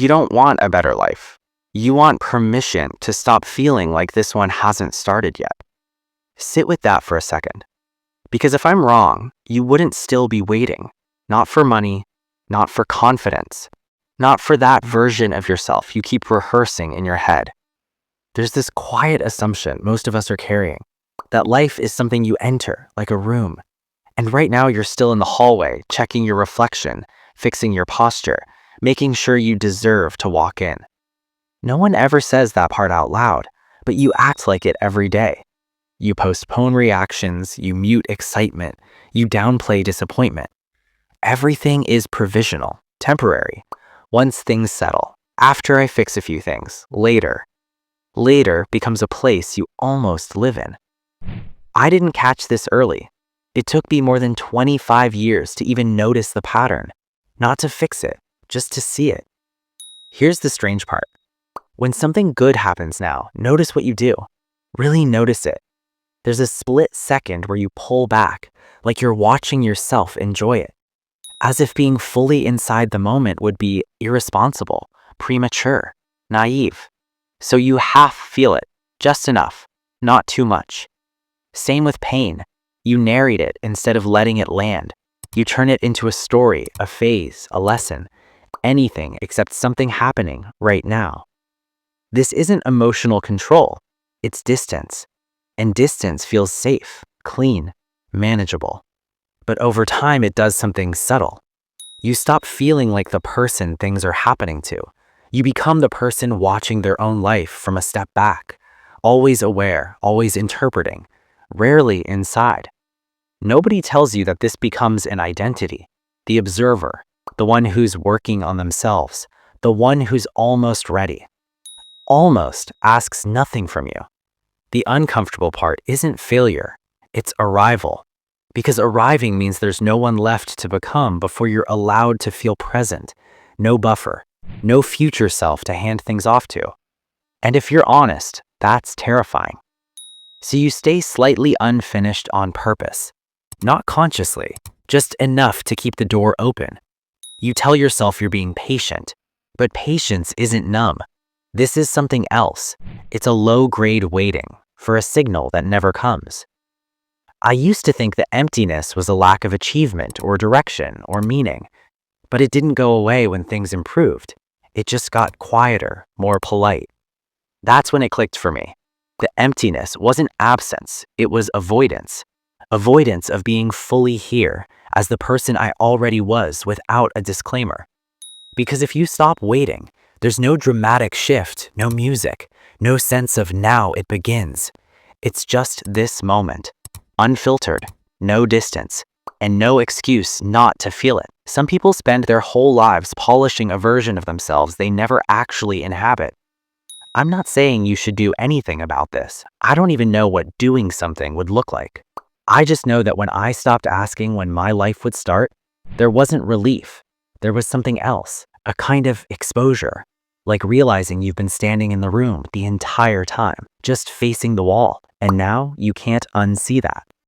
You don't want a better life. You want permission to stop feeling like this one hasn't started yet. Sit with that for a second. Because if I'm wrong, you wouldn't still be waiting. Not for money, not for confidence, not for that version of yourself you keep rehearsing in your head. There's this quiet assumption most of us are carrying, that life is something you enter, like a room. And right now you're still in the hallway, checking your reflection, fixing your posture, making sure you deserve to walk in. No one ever says that part out loud, but you act like it every day. You postpone reactions, you mute excitement, you downplay disappointment. Everything is provisional, temporary. Once things settle, after I fix a few things, later. Later becomes a place you almost live in. I didn't catch this early. It took me more than 25 years to even notice the pattern, not to fix it, just to see it. Here's the strange part. When something good happens now, notice what you do. Really notice it. There's a split second where you pull back, like you're watching yourself enjoy it. As if being fully inside the moment would be irresponsible, premature, naive. So you half feel it, just enough, not too much. Same with pain. You narrate it instead of letting it land. You turn it into a story, a phase, a lesson, anything except something happening right now. This isn't emotional control, it's distance. And distance feels safe, clean, manageable. But over time, it does something subtle. You stop feeling like the person things are happening to. You become the person watching their own life from a step back, always aware, always interpreting, rarely inside. Nobody tells you that this becomes an identity, the observer, the one who's working on themselves, the one who's almost ready. Almost asks nothing from you. The uncomfortable part isn't failure, it's arrival. Because arriving means there's no one left to become before you're allowed to feel present, no buffer, no future self to hand things off to. And if you're honest, that's terrifying. So you stay slightly unfinished on purpose, not consciously, just enough to keep the door open. You tell yourself you're being patient, but patience isn't numb. This is something else. It's a low-grade waiting for a signal that never comes. I used to think that emptiness was a lack of achievement or direction or meaning, but it didn't go away when things improved. It just got quieter, more polite. That's when it clicked for me. The emptiness wasn't absence, it was avoidance. Avoidance of being fully here as the person I already was without a disclaimer. Because if you stop waiting, there's no dramatic shift, no music, no sense of now it begins. It's just this moment, unfiltered, no distance, and no excuse not to feel it. Some people spend their whole lives polishing a version of themselves they never actually inhabit. I'm not saying you should do anything about this. I don't even know what doing something would look like. I just know that when I stopped asking when my life would start, there wasn't relief. There was something else, a kind of exposure, like realizing you've been standing in the room the entire time, just facing the wall, and now you can't unsee that.